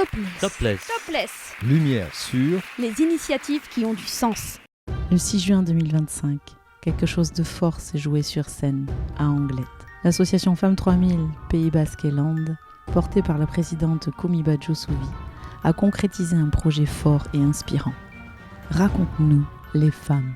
Topless. Topless. Topless. Lumière sur Les initiatives qui ont du sens. Le 6 juin 2025, quelque chose de fort s'est joué sur scène, à Anglet. L'association Femmes 3000, Pays Basque et Landes, portée par la présidente Komiba Djossovi, a concrétisé un projet fort et inspirant. Raconte-nous les femmes.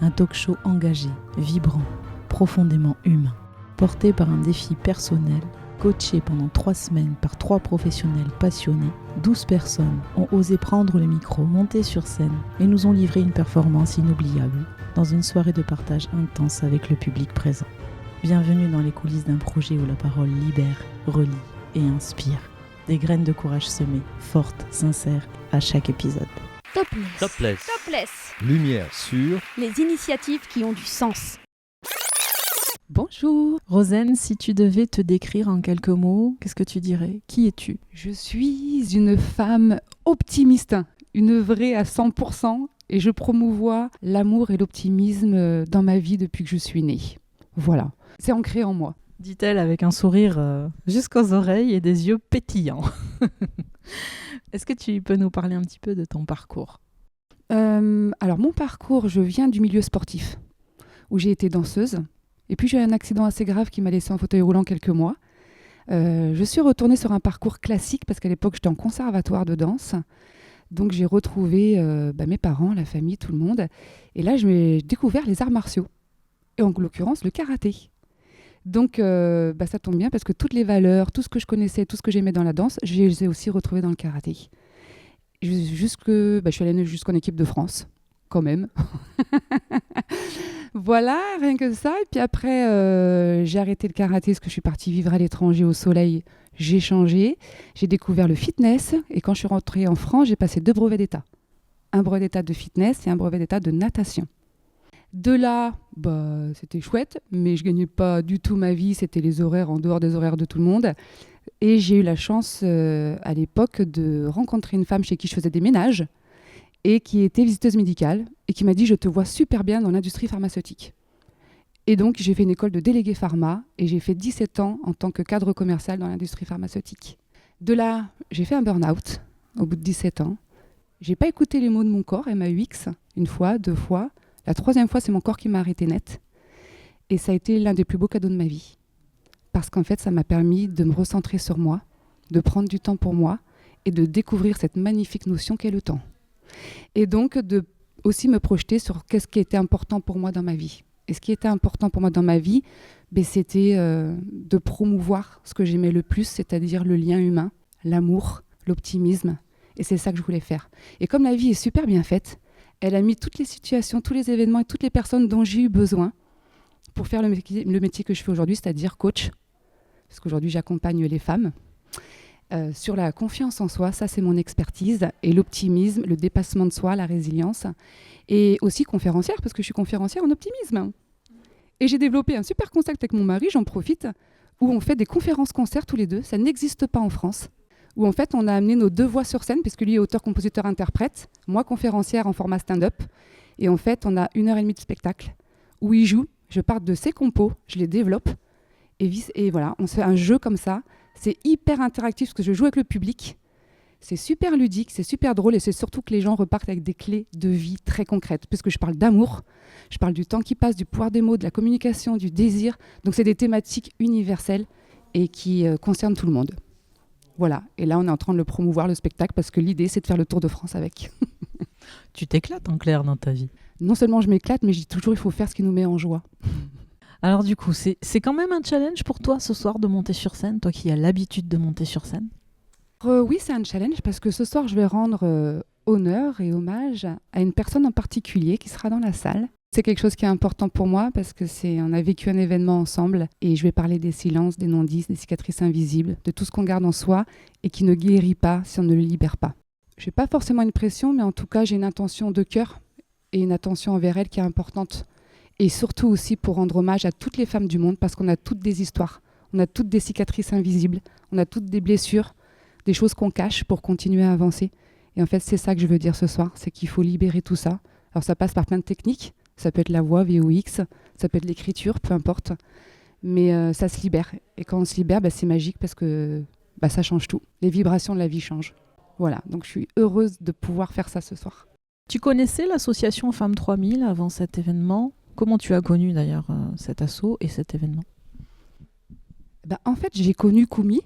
Un talk-show engagé, vibrant, profondément humain, porté par un défi personnel. Coachés pendant 3 semaines par 3 professionnels passionnés, 12 personnes ont osé prendre le micro, monter sur scène et nous ont livré une performance inoubliable dans une soirée de partage intense avec le public présent. Bienvenue dans les coulisses d'un projet où la parole libère, relie et inspire. Des graines de courage semées, fortes, sincères, à chaque épisode. Topless. Topless. Topless. Lumière sur Les initiatives qui ont du sens. Bonjour Rosen, si tu devais te décrire en quelques mots, qu'est-ce que tu dirais ? Qui es-tu ? Je suis une femme optimiste, une vraie à 100%, et je promouvois l'amour et l'optimisme dans ma vie depuis que je suis née. Voilà, c'est ancré en moi. Dit-elle avec un sourire jusqu'aux oreilles et des yeux pétillants. Est-ce que tu peux nous parler un petit peu de ton parcours ? Alors mon parcours, je viens du milieu sportif, où j'ai été danseuse. Et puis j'ai eu un accident assez grave qui m'a laissé en fauteuil roulant quelques mois. Je suis retournée sur un parcours classique parce qu'à l'époque j'étais en conservatoire de danse. Donc j'ai retrouvé mes parents, la famille, tout le monde. Et là j'ai découvert les arts martiaux. Et en l'occurrence le karaté. Donc ça tombe bien parce que toutes les valeurs, tout ce que je connaissais, tout ce que j'aimais dans la danse, je les ai aussi retrouvés dans le karaté. Je suis allée jusqu'en équipe de France, quand même. Voilà, rien que ça. Et puis après, j'ai arrêté le karaté parce que je suis partie vivre à l'étranger au soleil. J'ai changé, j'ai découvert le fitness. Et quand je suis rentrée en France, j'ai passé 2 brevets d'État. Un brevet d'État de fitness et un brevet d'État de natation. De là, c'était chouette, mais je ne gagnais pas du tout ma vie. C'était les horaires en dehors des horaires de tout le monde. Et j'ai eu la chance à l'époque de rencontrer une femme chez qui je faisais des ménages et qui était visiteuse médicale et qui m'a dit « Je te vois super bien dans l'industrie pharmaceutique ». Et donc, j'ai fait une école de délégué pharma et j'ai fait 17 ans en tant que cadre commercial dans l'industrie pharmaceutique. De là, j'ai fait un burn-out au bout de 17 ans. Je n'ai pas écouté les mots de mon corps, MAUX, 1 fois, 2 fois. La 3e fois, c'est mon corps qui m'a arrêté net. Et ça a été l'un des plus beaux cadeaux de ma vie. Parce qu'en fait, ça m'a permis de me recentrer sur moi, de prendre du temps pour moi et de découvrir cette magnifique notion qu'est le temps. Et donc, de aussi me projeter sur qu'est-ce qui était important pour moi dans ma vie. Et ce qui était important pour moi dans ma vie, c'était de promouvoir ce que j'aimais le plus, c'est-à-dire le lien humain, l'amour, l'optimisme. Et c'est ça que je voulais faire. Et comme la vie est super bien faite, elle a mis toutes les situations, tous les événements et toutes les personnes dont j'ai eu besoin pour faire le métier que je fais aujourd'hui, c'est-à-dire coach. Parce qu'aujourd'hui, j'accompagne les femmes. Sur la confiance en soi, ça c'est mon expertise, et l'optimisme, le dépassement de soi, la résilience, et aussi conférencière, parce que je suis conférencière en optimisme. Et j'ai développé un super concept avec mon mari, j'en profite, où on fait des conférences-concerts tous les deux, ça n'existe pas en France, où en fait on a amené nos 2 voix sur scène, puisque lui est auteur, compositeur, interprète, moi conférencière en format stand-up, et en fait on a 1h30 de spectacle, où il joue, je pars de ses compos, je les développe, et voilà, on se fait un jeu comme ça. C'est hyper interactif parce que je joue avec le public. C'est super ludique, c'est super drôle et c'est surtout que les gens repartent avec des clés de vie très concrètes. Puisque je parle d'amour, je parle du temps qui passe, du pouvoir des mots, de la communication, du désir. Donc c'est des thématiques universelles et qui concernent tout le monde. Voilà. Et là, on est en train de le promouvoir, le spectacle, parce que l'idée, c'est de faire le tour de France avec. Tu t'éclates en clair dans ta vie. Non seulement je m'éclate, mais je dis toujours il faut faire ce qui nous met en joie. Alors du coup, c'est quand même un challenge pour toi ce soir de monter sur scène, toi qui as l'habitude de monter sur scène ? Oui, c'est un challenge parce que ce soir, je vais rendre honneur et hommage à une personne en particulier qui sera dans la salle. C'est quelque chose qui est important pour moi parce que on a vécu un événement ensemble et je vais parler des silences, des non-dits, des cicatrices invisibles, de tout ce qu'on garde en soi et qui ne guérit pas si on ne le libère pas. Je n'ai pas forcément une pression, mais en tout cas, j'ai une intention de cœur et une attention envers elle qui est importante. Et surtout aussi pour rendre hommage à toutes les femmes du monde parce qu'on a toutes des histoires, on a toutes des cicatrices invisibles, on a toutes des blessures, des choses qu'on cache pour continuer à avancer. Et en fait, c'est ça que je veux dire ce soir, c'est qu'il faut libérer tout ça. Alors ça passe par plein de techniques, ça peut être la voix, VOX, ça peut être l'écriture, peu importe. Mais ça se libère. Et quand on se libère, c'est magique parce que ça change tout. Les vibrations de la vie changent. Voilà, donc je suis heureuse de pouvoir faire ça ce soir. Tu connaissais l'association Femmes 3000 avant cet événement? Comment tu as connu d'ailleurs cet asso et cet événement? En fait, j'ai connu Koumi.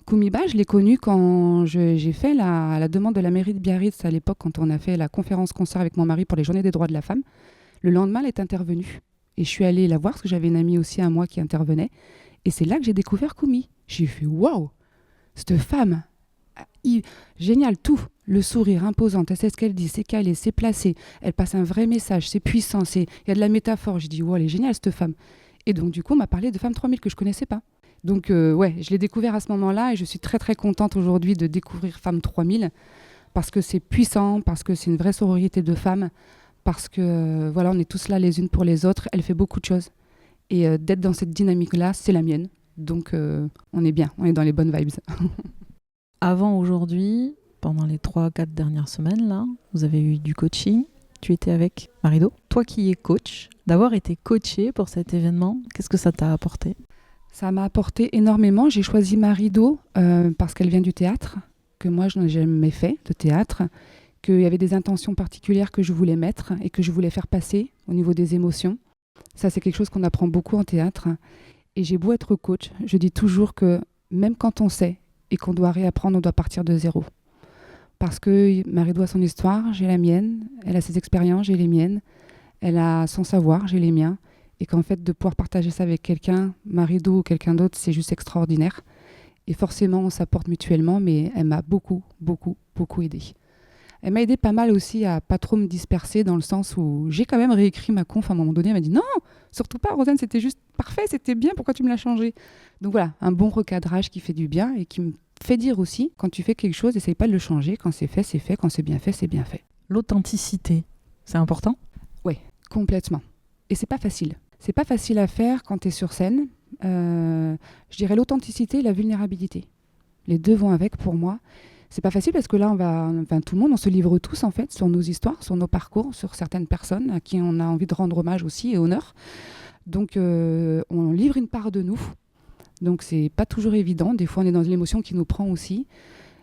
Koumi Ba, je l'ai connu quand j'ai fait la demande de la mairie de Biarritz à l'époque, quand on a fait la conférence-concert avec mon mari pour les Journées des droits de la femme. Le lendemain, elle est intervenue. Et je suis allée la voir parce que j'avais une amie aussi à moi qui intervenait. Et c'est là que j'ai découvert Koumi. J'ai fait waouh, cette femme, génial, tout. Le sourire imposante, elle sait ce qu'elle dit, c'est calé, c'est placé. Elle passe un vrai message, c'est puissant, il y a de la métaphore. J'ai dit wow, elle est géniale cette femme. Et donc du coup, on m'a parlé de Femmes 3000 que je connaissais pas. Donc je l'ai découvert à ce moment-là et je suis très très contente aujourd'hui de découvrir Femmes 3000 parce que c'est puissant, parce que c'est une vraie sororité de femmes, parce que voilà, on est tous là les unes pour les autres. Elle fait beaucoup de choses et d'être dans cette dynamique-là, c'est la mienne. Donc on est bien, on est dans les bonnes vibes. Avant aujourd'hui, pendant les 3-4 dernières semaines, là, vous avez eu du coaching. Tu étais avec Marido. Toi qui es coach, d'avoir été coachée pour cet événement, qu'est-ce que ça t'a apporté? Ça m'a apporté énormément. J'ai choisi Marido parce qu'elle vient du théâtre, que moi je n'ai jamais fait de théâtre, qu'il y avait des intentions particulières que je voulais mettre et que je voulais faire passer au niveau des émotions. Ça, c'est quelque chose qu'on apprend beaucoup en théâtre. Et j'ai beau être coach, je dis toujours que même quand on sait et qu'on doit réapprendre, on doit partir de zéro. Parce que Marido a son histoire, j'ai la mienne. Elle a ses expériences, j'ai les miennes. Elle a son savoir, j'ai les miens. Et qu'en fait, de pouvoir partager ça avec quelqu'un, Marido ou quelqu'un d'autre, c'est juste extraordinaire. Et forcément, on s'apporte mutuellement, mais elle m'a beaucoup, beaucoup, beaucoup aidée. Elle m'a aidé pas mal aussi à pas trop me disperser, dans le sens où j'ai quand même réécrit ma conf à un moment donné. Elle m'a dit non, surtout pas, Rosanne, c'était juste parfait, c'était bien, pourquoi tu me l'as changé? Donc voilà, un bon recadrage qui fait du bien et qui me fait dire aussi, quand tu fais quelque chose, essaye pas de le changer. Quand c'est fait, c'est fait. Quand c'est bien fait, c'est bien fait. L'authenticité, c'est important? Oui, complètement. Et c'est pas facile. C'est pas facile à faire quand tu es sur scène. Je dirais l'authenticité et la vulnérabilité. Les deux vont avec pour moi. C'est pas facile parce que là, tout le monde, on se livre tous en fait sur nos histoires, sur nos parcours, sur certaines personnes à qui on a envie de rendre hommage aussi et honneur. Donc, on livre une part de nous. Donc, c'est pas toujours évident. Des fois, on est dans l'émotion qui nous prend aussi.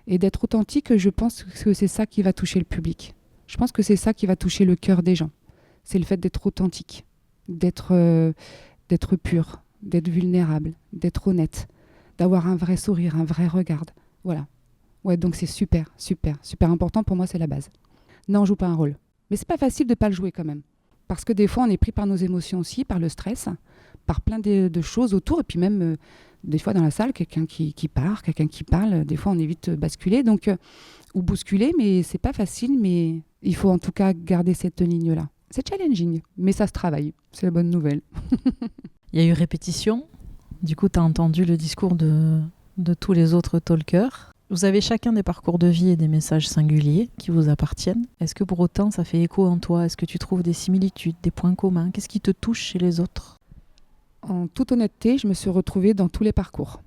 Et d'être authentique, je pense que c'est ça qui va toucher le public. Je pense que c'est ça qui va toucher le cœur des gens. C'est le fait d'être authentique, d'être pur, d'être vulnérable, d'être honnête, d'avoir un vrai sourire, un vrai regard. Voilà. Ouais, donc c'est super, super, super important. Pour moi, c'est la base. Non, on joue pas un rôle. Mais c'est pas facile de pas le jouer quand même. Parce que des fois, on est pris par nos émotions aussi, par le stress, par plein de choses autour. Et puis même, des fois dans la salle, quelqu'un qui part, quelqu'un qui parle. Des fois, on est vite basculé ou bousculé. Mais c'est pas facile. Mais il faut en tout cas garder cette ligne-là. C'est challenging, mais ça se travaille. C'est la bonne nouvelle. Il y a eu répétition. Du coup, tu as entendu le discours de tous les autres talkers. Vous avez chacun des parcours de vie et des messages singuliers qui vous appartiennent. Est-ce que pour autant ça fait écho en toi? Est-ce que tu trouves des similitudes, des points communs? Qu'est-ce qui te touche chez les autres? En toute honnêteté, je me suis retrouvée dans tous les parcours.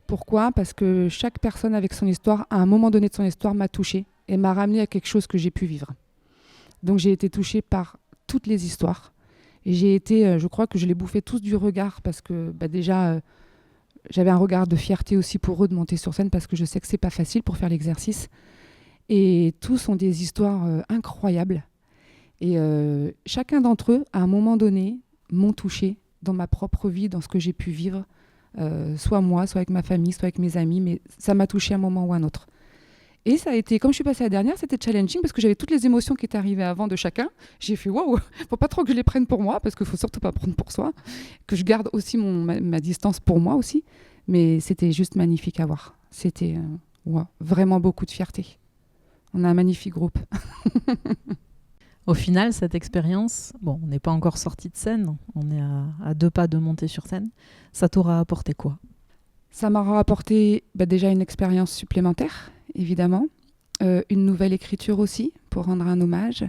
Pourquoi? Parce que chaque personne avec son histoire, à un moment donné de son histoire, m'a touchée et m'a ramenée à quelque chose que j'ai pu vivre. Donc j'ai été touchée par toutes les histoires. Et je crois que je les bouffais tous du regard parce que déjà... j'avais un regard de fierté aussi pour eux de monter sur scène parce que je sais que c'est pas facile pour faire l'exercice. Et tous ont des histoires incroyables. Et chacun d'entre eux, à un moment donné, m'ont touchée dans ma propre vie, dans ce que j'ai pu vivre, soit moi, soit avec ma famille, soit avec mes amis, mais ça m'a touchée à un moment ou à un autre. Et ça a été, comme je suis passée la dernière, c'était challenging parce que j'avais toutes les émotions qui étaient arrivées avant de chacun. J'ai fait waouh, faut pas trop que je les prenne pour moi parce qu'il faut surtout pas prendre pour soi, que je garde aussi ma distance pour moi aussi. Mais c'était juste magnifique à voir. C'était vraiment beaucoup de fierté. On a un magnifique groupe. Au final, cette expérience, on n'est pas encore sorti de scène, on est à 2 pas de monter sur scène. Ça t'aura apporté quoi? Ça m'aura apporté déjà une expérience supplémentaire, évidemment. Une nouvelle écriture aussi, pour rendre un hommage.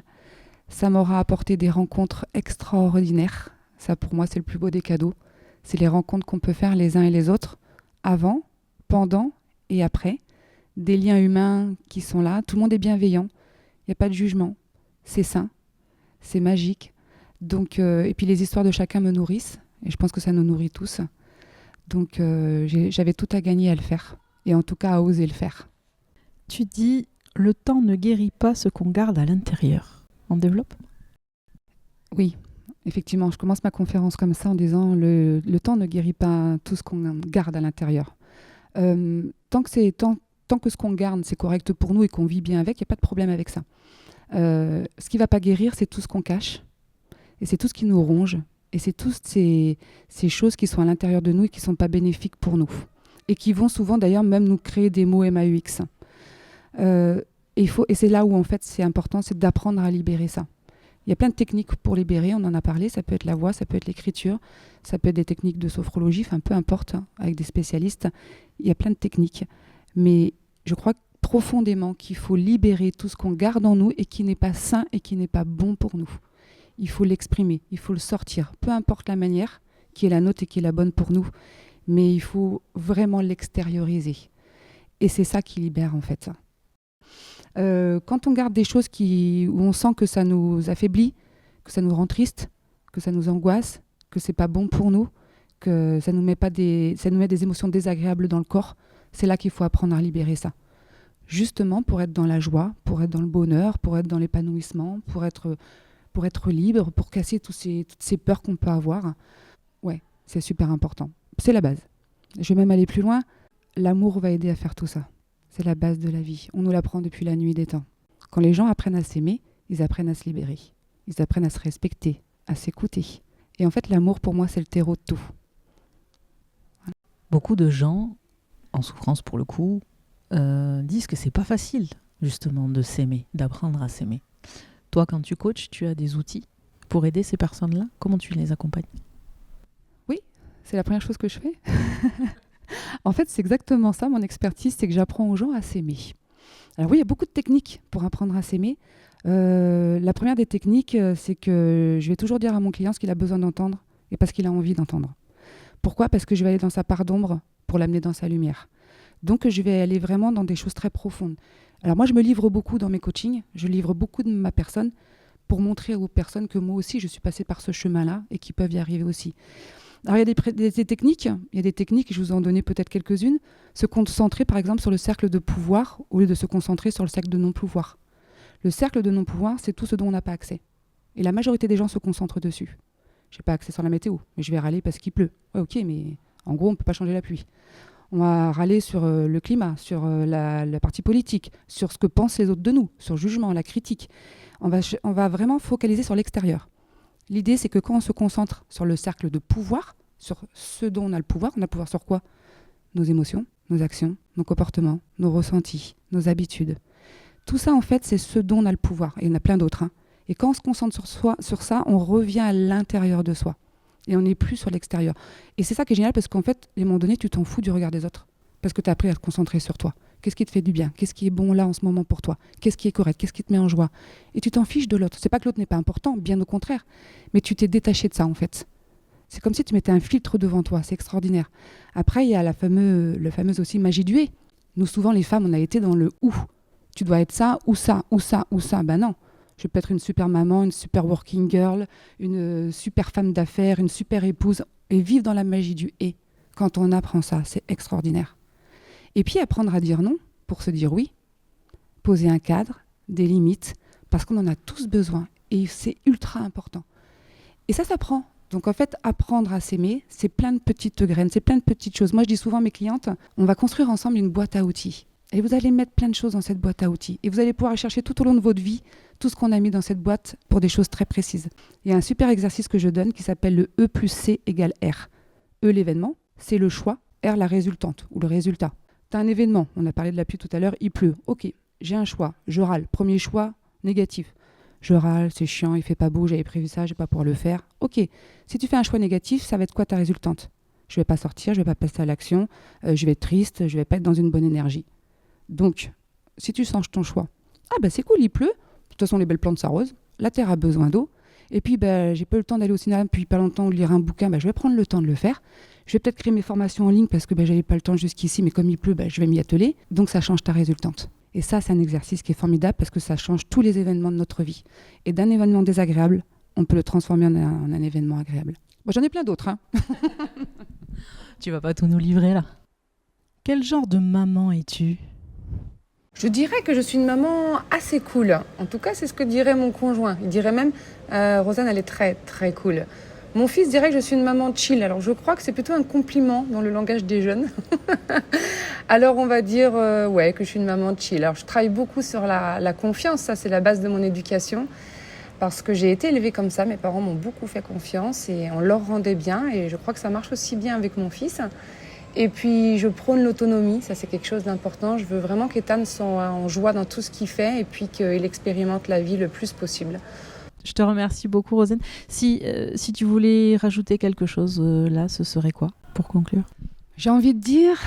Ça m'aura apporté des rencontres extraordinaires. Ça, pour moi, c'est le plus beau des cadeaux. C'est les rencontres qu'on peut faire les uns et les autres, avant, pendant et après. Des liens humains qui sont là. Tout le monde est bienveillant. Il n'y a pas de jugement. C'est sain. C'est magique. Donc, et puis les histoires de chacun me nourrissent. Et je pense que ça nous nourrit tous. Donc j'avais tout à gagner à le faire, et en tout cas à oser le faire. Tu dis « le temps ne guérit pas ce qu'on garde à l'intérieur ». On développe ? Oui, effectivement, je commence ma conférence comme ça en disant le temps ne guérit pas tout ce qu'on garde à l'intérieur. Tant que ce qu'on garde, c'est correct pour nous et qu'on vit bien avec, il n'y a pas de problème avec ça. Ce qui ne va pas guérir, c'est tout ce qu'on cache, et c'est tout ce qui nous ronge, et c'est toutes ces choses qui sont à l'intérieur de nous et qui ne sont pas bénéfiques pour nous, et qui vont souvent d'ailleurs même nous créer des maux MAUX. Et c'est là où en fait c'est important, c'est d'apprendre à libérer ça. Il y a plein de techniques pour libérer, on en a parlé, ça peut être la voix, ça peut être l'écriture, ça peut être des techniques de sophrologie, enfin peu importe, hein, avec des spécialistes, il y a plein de techniques. Mais je crois profondément qu'il faut libérer tout ce qu'on garde en nous et qui n'est pas sain et qui n'est pas bon pour nous. Il faut l'exprimer, il faut le sortir, peu importe la manière qui est la nôtre et qui est la bonne pour nous, mais il faut vraiment l'extérioriser. Et c'est ça qui libère en fait. Quand on garde des choses où on sent que ça nous affaiblit, que ça nous rend triste, que ça nous angoisse, que c'est pas bon pour nous, que ça nous met des émotions désagréables dans le corps, c'est là qu'il faut apprendre à libérer ça. Justement pour être dans la joie, pour être dans le bonheur, pour être dans l'épanouissement, pour être libre, pour casser toutes ces peurs qu'on peut avoir. Ouais, c'est super important. C'est la base. Je vais même aller plus loin. L'amour va aider à faire tout ça. C'est la base de la vie. On nous l'apprend depuis la nuit des temps. Quand les gens apprennent à s'aimer, ils apprennent à se libérer. Ils apprennent à se respecter, à s'écouter. Et en fait, l'amour, pour moi, c'est le terreau de tout. Voilà. Beaucoup de gens, en souffrance pour le coup, disent que c'est pas facile, justement, de s'aimer, d'apprendre à s'aimer. Toi, quand tu coaches, tu as des outils pour aider ces personnes-là ? Comment tu les accompagnes ? Oui, c'est la première chose que je fais. En fait, c'est exactement ça, mon expertise, c'est que j'apprends aux gens à s'aimer. Alors oui, il y a beaucoup de techniques pour apprendre à s'aimer. La première des techniques, c'est que je vais toujours dire à mon client ce qu'il a besoin d'entendre et pas ce qu'il a envie d'entendre. Pourquoi ? Parce que je vais aller dans sa part d'ombre pour l'amener dans sa lumière. Donc, je vais aller vraiment dans des choses très profondes. Alors moi, je me livre beaucoup dans mes coachings, je livre beaucoup de ma personne pour montrer aux personnes que moi aussi, je suis passée par ce chemin-là et qu'ils peuvent y arriver aussi. Alors, il y a des techniques, je vous en donner peut-être quelques-unes. Se concentrer, par exemple, sur le cercle de pouvoir au lieu de se concentrer sur le cercle de non-pouvoir. Le cercle de non-pouvoir, c'est tout ce dont on n'a pas accès. Et la majorité des gens se concentrent dessus. Je n'ai pas accès sur la météo, mais je vais râler parce qu'il pleut. Ouais, ok, mais en gros, on ne peut pas changer la pluie. On va râler sur le climat, sur la partie politique, sur ce que pensent les autres de nous, sur le jugement, la critique. On va vraiment focaliser sur l'extérieur. L'idée, c'est que quand on se concentre sur le cercle de pouvoir, sur ce dont on a le pouvoir sur quoi ? Nos émotions, nos actions, nos comportements, nos ressentis, nos habitudes. Tout ça, en fait, c'est ce dont on a le pouvoir. Et il y en a plein d'autres. Et quand on se concentre sur ça, on revient à l'intérieur de soi. Et on n'est plus sur l'extérieur. Et c'est ça qui est génial parce qu'en fait, à un moment donné, tu t'en fous du regard des autres. Parce que tu as appris à te concentrer sur toi. Qu'est-ce qui te fait du bien ? Qu'est-ce qui est bon là en ce moment pour toi ? Qu'est-ce qui est correct ? Qu'est-ce qui te met en joie ? Et tu t'en fiches de l'autre. C'est pas que l'autre n'est pas important, bien au contraire. Mais tu t'es détaché de ça en fait. C'est comme si tu mettais un filtre devant toi. C'est extraordinaire. Après, il y a la fameuse aussi magie du et. Nous, souvent, les femmes, on a été dans le ou. Tu dois être ça, ou ça, ou ça, ou ça. Ben non. Je peux être une super maman, une super working girl, une super femme d'affaires, une super épouse, et vivre dans la magie du « et ». Quand on apprend ça, c'est extraordinaire. Et puis apprendre à dire non pour se dire oui, poser un cadre, des limites, parce qu'on en a tous besoin, et c'est ultra important. Et ça s'apprend. Donc en fait, apprendre à s'aimer, c'est plein de petites graines, c'est plein de petites choses. Moi, je dis souvent à mes clientes, on va construire ensemble une boîte à outils. Et vous allez mettre plein de choses dans cette boîte à outils. Et vous allez pouvoir chercher tout au long de votre vie tout ce qu'on a mis dans cette boîte pour des choses très précises. Il y a un super exercice que je donne qui s'appelle le E plus C égale R. E, l'événement, c'est le choix, R, la résultante ou le résultat. Tu as un événement, on a parlé de la pluie tout à l'heure, il pleut. Ok, j'ai un choix, je râle. Premier choix, négatif. Je râle, c'est chiant, il fait pas beau, j'avais prévu ça, je vais pas pouvoir le faire. Ok, si tu fais un choix négatif, ça va être quoi ta résultante ? Je vais pas sortir, je vais pas passer à l'action, je vais être triste, je vais pas être dans une bonne énergie. Donc, si tu changes ton choix, c'est cool, il pleut, de toute façon les belles plantes s'arrosent, la terre a besoin d'eau, et puis j'ai pas eu le temps d'aller au cinéma depuis pas longtemps ou de lire un bouquin, je vais prendre le temps de le faire. Je vais peut-être créer mes formations en ligne parce que j'avais pas le temps jusqu'ici, mais comme il pleut, je vais m'y atteler. Donc ça change ta résultante. Et ça, c'est un exercice qui est formidable parce que ça change tous les événements de notre vie. Et d'un événement désagréable, on peut le transformer en un événement agréable. Bon, j'en ai plein d'autres. Hein. Tu vas pas tout nous livrer là. Quel genre de maman es-tu ? Je dirais que je suis une maman assez cool. En tout cas, c'est ce que dirait mon conjoint. Il dirait même, Rosanne, elle est très, très cool. Mon fils dirait que je suis une maman chill. Alors, je crois que c'est plutôt un compliment dans le langage des jeunes. Alors, on va dire que je suis une maman chill. Alors, je travaille beaucoup sur la confiance. Ça, c'est la base de mon éducation. Parce que j'ai été élevée comme ça. Mes parents m'ont beaucoup fait confiance et on leur rendait bien. Et je crois que ça marche aussi bien avec mon fils. Et puis, je prône l'autonomie. Ça, c'est quelque chose d'important. Je veux vraiment qu'Ethan soit en joie dans tout ce qu'il fait et puis qu'il expérimente la vie le plus possible. Je te remercie beaucoup, Rosanne. Si tu voulais rajouter quelque chose là, ce serait quoi pour conclure ? J'ai envie de dire,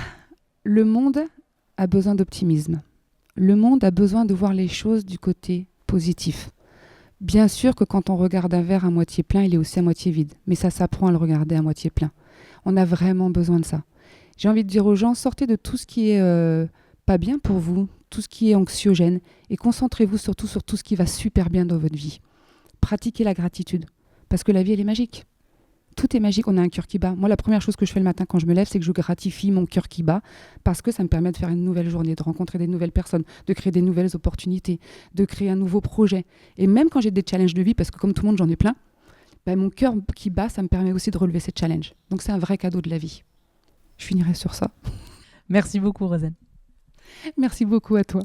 le monde a besoin d'optimisme. Le monde a besoin de voir les choses du côté positif. Bien sûr que quand on regarde un verre à moitié plein, il est aussi à moitié vide. Mais ça s'apprend à le regarder à moitié plein. On a vraiment besoin de ça. J'ai envie de dire aux gens, sortez de tout ce qui est pas bien pour vous, tout ce qui est anxiogène, et concentrez-vous surtout sur tout ce qui va super bien dans votre vie. Pratiquez la gratitude, parce que la vie, elle est magique. Tout est magique, on a un cœur qui bat. Moi, la première chose que je fais le matin quand je me lève, c'est que je gratifie mon cœur qui bat, parce que ça me permet de faire une nouvelle journée, de rencontrer des nouvelles personnes, de créer des nouvelles opportunités, de créer un nouveau projet. Et même quand j'ai des challenges de vie, parce que comme tout le monde, j'en ai plein, mon cœur qui bat, ça me permet aussi de relever ces challenges. Donc c'est un vrai cadeau de la vie. Je finirai sur ça. Merci beaucoup, Rosanne. Merci beaucoup à toi.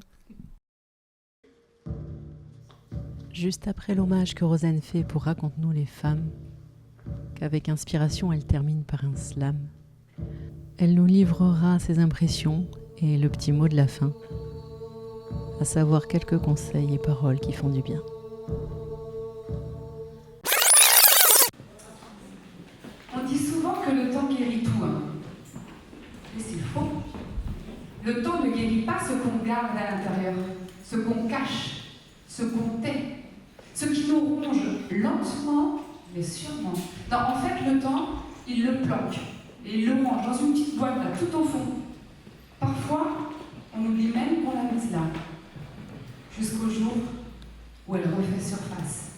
Juste après l'hommage que Rosanne fait pour Raconte-nous les femmes, qu'avec inspiration elle termine par un slam, elle nous livrera ses impressions et le petit mot de la fin, à savoir quelques conseils et paroles qui font du bien. On dit souvent que le temps guérit tout. Mais c'est faux. Le temps ne guérit pas ce qu'on garde à l'intérieur, ce qu'on cache, ce qu'on tait, ce qui nous ronge lentement, mais sûrement. Non, en fait, le temps, il le planque et il le range dans une petite boîte là, tout au fond. Parfois, on oublie même qu'on l'a mise là, jusqu'au jour où elle refait surface.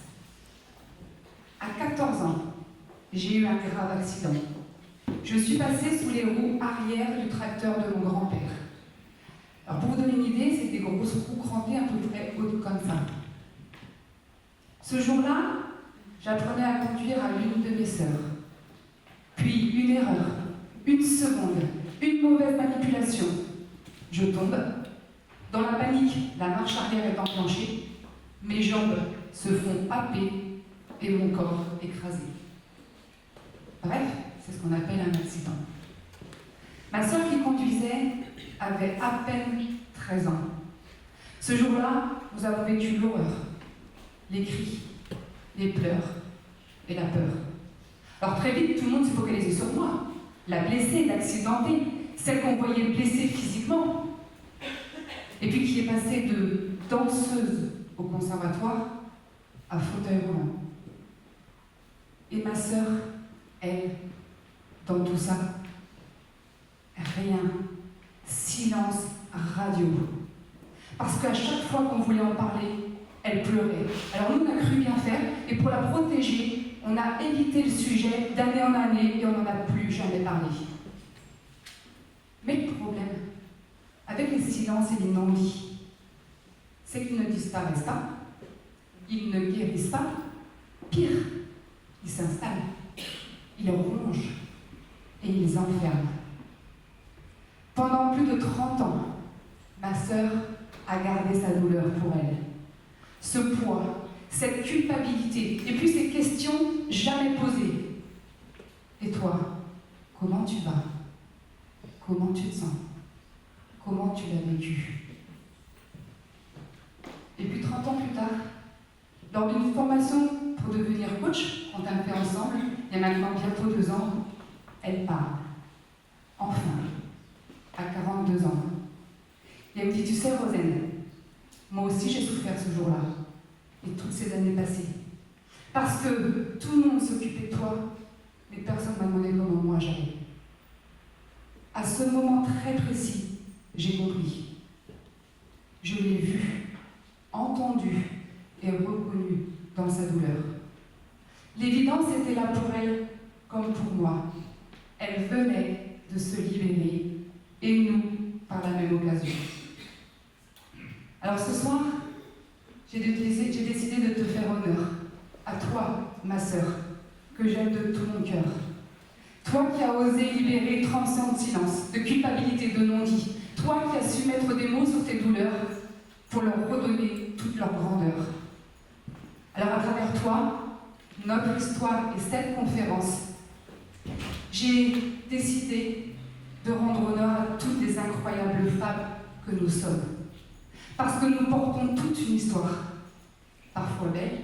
À 14 ans, j'ai eu un grave accident. Je suis passée sous les roues arrière du tracteur de mon grand-père. Alors pour vous donner une idée, c'est des grosses roues crampées à peu près hautes comme ça. Ce jour-là, j'apprenais à conduire à l'une de mes sœurs. Puis une erreur, une seconde, une mauvaise manipulation. Je tombe. Dans la panique, la marche arrière est enclenchée. Mes jambes se font happer et mon corps écrasé. Bref, c'est ce qu'on appelle un accident. Ma sœur qui conduisait avait à peine 13 ans. Ce jour-là, nous avons vécu l'horreur, les cris, les pleurs et la peur. Alors très vite, tout le monde s'est focalisé sur moi. La blessée, l'accidentée, celle qu'on voyait blessée physiquement. Et puis qui est passée de danseuse au conservatoire à fauteuil roulant. Et ma sœur, elle, dans tout ça, rien, silence radio. Parce qu'à chaque fois qu'on voulait en parler, elle pleurait. Alors nous, on a cru bien faire, et pour la protéger, on a évité le sujet d'année en année, et on n'en a plus jamais parlé. Mais le problème, avec les silences et les non-dits, c'est qu'ils ne disparaissent pas, ils ne guérissent pas, pire, ils s'installent, ils rongent et ils les enferment. Pendant plus de 30 ans, ma sœur a gardé sa douleur pour elle. Ce poids, cette culpabilité, et puis ces questions jamais posées. Et toi, comment tu vas? Comment tu te sens? Comment tu l'as vécu? Et puis 30 ans plus tard, lors d'une formation pour devenir coach, qu'on a fait ensemble, il y a maintenant bientôt 2 ans, elle parle. Enfin, à 42 ans. Et elle me dit, tu sais Rosanne, moi aussi j'ai souffert ce jour-là, et toutes ces années passées. Parce que tout le monde s'occupait de toi, mais personne ne m'a demandé comment moi j'allais. À ce moment très précis, j'ai compris. Je l'ai vu, entendu et reconnu dans sa douleur. L'évidence était là pour elle, comme pour moi. Elle venait de se libérer, et nous, par la même occasion. Alors ce soir, j'ai décidé de te faire honneur, à toi, ma sœur, que j'aime de tout mon cœur. Toi qui as osé libérer 30 ans de silence, de culpabilité, de non-dit. Toi qui as su mettre des mots sur tes douleurs pour leur redonner toute leur grandeur. Alors à travers toi, notre histoire et cette conférence, j'ai décidé de rendre honneur à toutes les incroyables femmes que nous sommes. Parce que nous portons toute une histoire, parfois belle,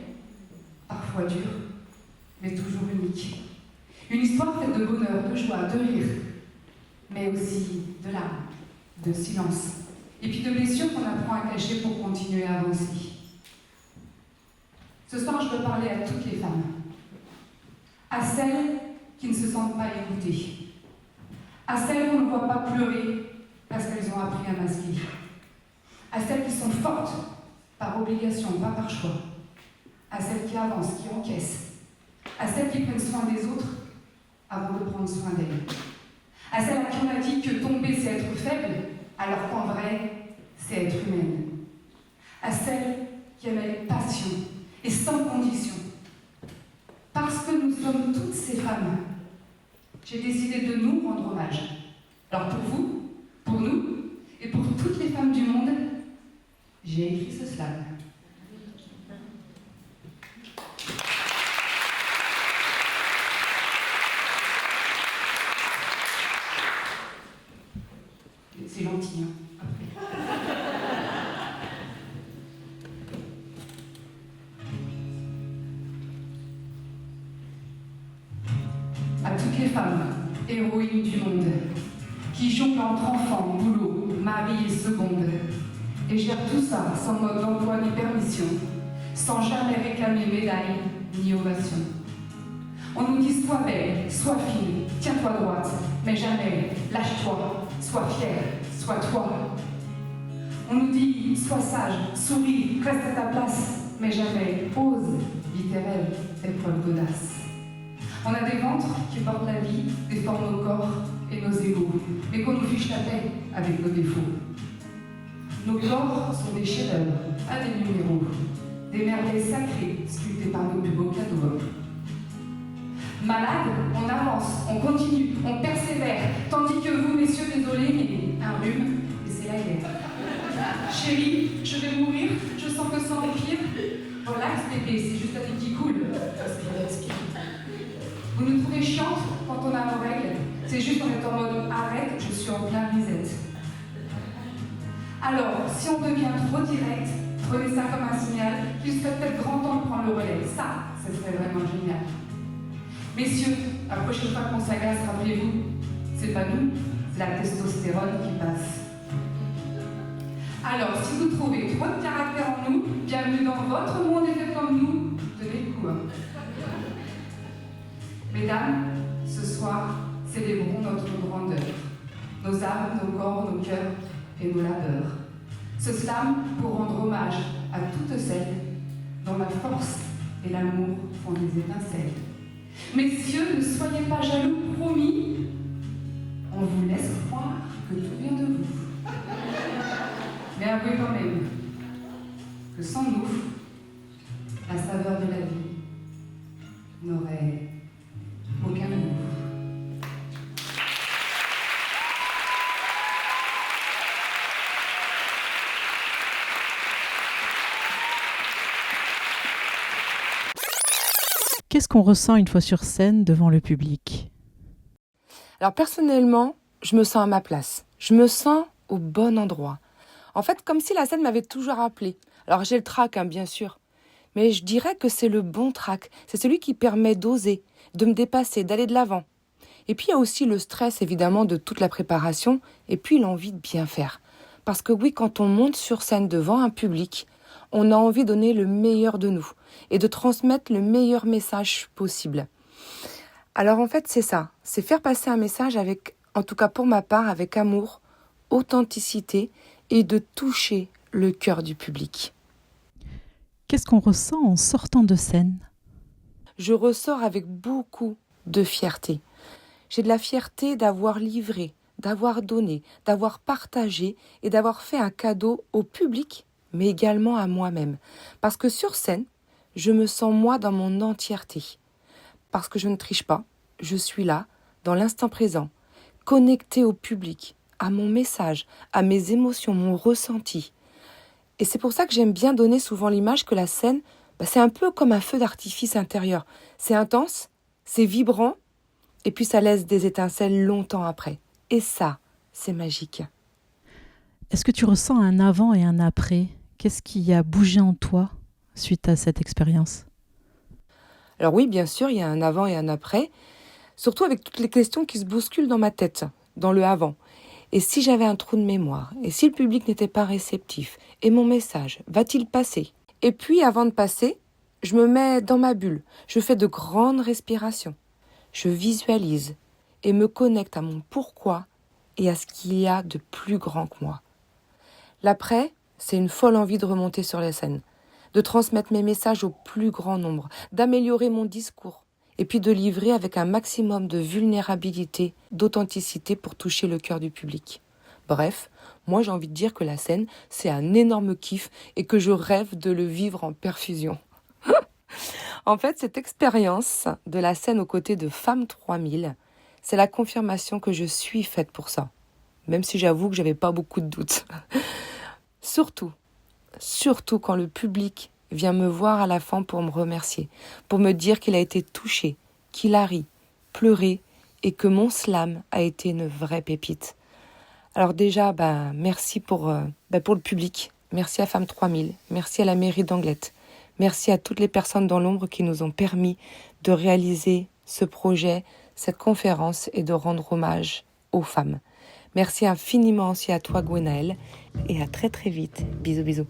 parfois dure, mais toujours unique. Une histoire faite de bonheur, de joie, de rire, mais aussi de larmes, de silence, et puis de blessures qu'on apprend à cacher pour continuer à avancer. Ce soir, je veux parler à toutes les femmes, à celles qui ne se sentent pas écoutées, à celles qu'on ne voit pas pleurer parce qu'elles ont appris à masquer, à celles qui sont fortes par obligation, pas par choix, à celles qui avancent, qui encaissent, à celles qui prennent soin des autres avant de prendre soin d'elles, à celles à qui on a dit que tomber c'est être faible, alors qu'en vrai c'est être humaine, à celles qui aiment avec passion et sans condition. Parce que nous sommes toutes ces femmes, j'ai décidé de nous rendre hommage. Alors pour vous, pour nous et pour toutes les femmes du monde, j'ai écrit ce slam. C'est gentil, hein. À toutes les femmes, héroïnes du monde, qui jonglent entre enfants, boulot, mari et seconde, et gèrent tout ça sans mode d'emploi ni permission, sans jamais réclamer médaille ni ovation. On nous dit sois belle, sois fine, tiens-toi droite, mais jamais lâche-toi, sois fière, sois toi. On nous dit sois sage, souris, reste à ta place, mais jamais ose, littéraire, épreuve d'audace. On a des ventres qui portent la vie, déforment nos corps et nos égaux, mais qu'on nous fiche la paix avec nos défauts. Nos corps sont des chefs-d'œuvre, pas des numéros, des merveilles sacrées sculptées par nos plus beaux cadeaux. Malade, on avance, on continue, on persévère, tandis que vous, messieurs, désolé, mais un rhume, et c'est la guerre. Chérie, je vais mourir, je sens que sang respire. Relax, bébé, c'est juste la vie qui coule. Respire. Vous nous trouvez chiante quand on a nos règles, c'est juste en étant en mode arrête, je suis en plein reset. Alors, si on devient trop direct, prenez ça comme un signal qu'il serait peut-être grand temps de prendre le relais. Ça serait vraiment génial. Messieurs, la prochaine fois qu'on s'agace, rappelez-vous, c'est pas nous, c'est la testostérone qui passe. Alors, si vous trouvez trop de caractère en nous, bienvenue dans votre monde et faites comme nous, tenez le coup. Hein. Mesdames, ce soir, célébrons notre grandeur, nos âmes, nos corps, nos cœurs et nos labeurs. Ce slam pour rendre hommage à toutes celles dont la force et l'amour font des étincelles. Messieurs, ne soyez pas jaloux, promis. On vous laisse croire que tout vient de vous. Mais avouez quand même que sans nous, la saveur de la vie n'aurait aucun goût. Qu'est-ce qu'on ressent une fois sur scène devant le public ? Alors personnellement, je me sens à ma place. Je me sens au bon endroit. En fait, comme si la scène m'avait toujours appelée. Alors j'ai le trac, bien sûr. Mais je dirais que c'est le bon trac. C'est celui qui permet d'oser, de me dépasser, d'aller de l'avant. Et puis il y a aussi le stress, évidemment, de toute la préparation. Et puis l'envie de bien faire. Parce que oui, quand on monte sur scène devant un public, on a envie de donner le meilleur de nous et de transmettre le meilleur message possible. Alors en fait, c'est ça. C'est faire passer un message avec, en tout cas pour ma part, avec amour, authenticité et de toucher le cœur du public. Qu'est-ce qu'on ressent en sortant de scène ? Je ressors avec beaucoup de fierté. J'ai de la fierté d'avoir livré, d'avoir donné, d'avoir partagé et d'avoir fait un cadeau au public, mais également à moi-même. Parce que sur scène, je me sens moi dans mon entièreté. Parce que je ne triche pas, je suis là, dans l'instant présent, connectée au public, à mon message, à mes émotions, mon ressenti. Et c'est pour ça que j'aime bien donner souvent l'image que la scène, c'est un peu comme un feu d'artifice intérieur. C'est intense, c'est vibrant, et puis ça laisse des étincelles longtemps après. Et ça, c'est magique. Est-ce que tu ressens un avant et un après ? Qu'est-ce qui a bougé en toi suite à cette expérience ? Alors oui, bien sûr, il y a un avant et un après, surtout avec toutes les questions qui se bousculent dans ma tête, dans le avant. Et si j'avais un trou de mémoire ? Et si le public n'était pas réceptif ? Et mon message, va-t-il passer ? Et puis, avant de passer, je me mets dans ma bulle. Je fais de grandes respirations. Je visualise et me connecte à mon pourquoi et à ce qu'il y a de plus grand que moi. L'après, c'est une folle envie de remonter sur la scène, de transmettre mes messages au plus grand nombre, d'améliorer mon discours, et puis de livrer avec un maximum de vulnérabilité, d'authenticité pour toucher le cœur du public. Bref, moi j'ai envie de dire que la scène, c'est un énorme kiff et que je rêve de le vivre en perfusion. En fait, cette expérience de la scène aux côtés de Femmes 3000, c'est la confirmation que je suis faite pour ça. Même si j'avoue que j'avais pas beaucoup de doutes. Surtout quand le public vient me voir à la fin pour me remercier, pour me dire qu'il a été touché, qu'il a ri, pleuré et que mon slam a été une vraie pépite. Alors déjà, merci pour le public, merci à Femmes 3000, merci à la mairie d'Anglet, merci à toutes les personnes dans l'ombre qui nous ont permis de réaliser ce projet, cette conférence et de rendre hommage aux femmes. Merci infiniment aussi à toi Gwenaëlle et à très très vite. Bisous bisous.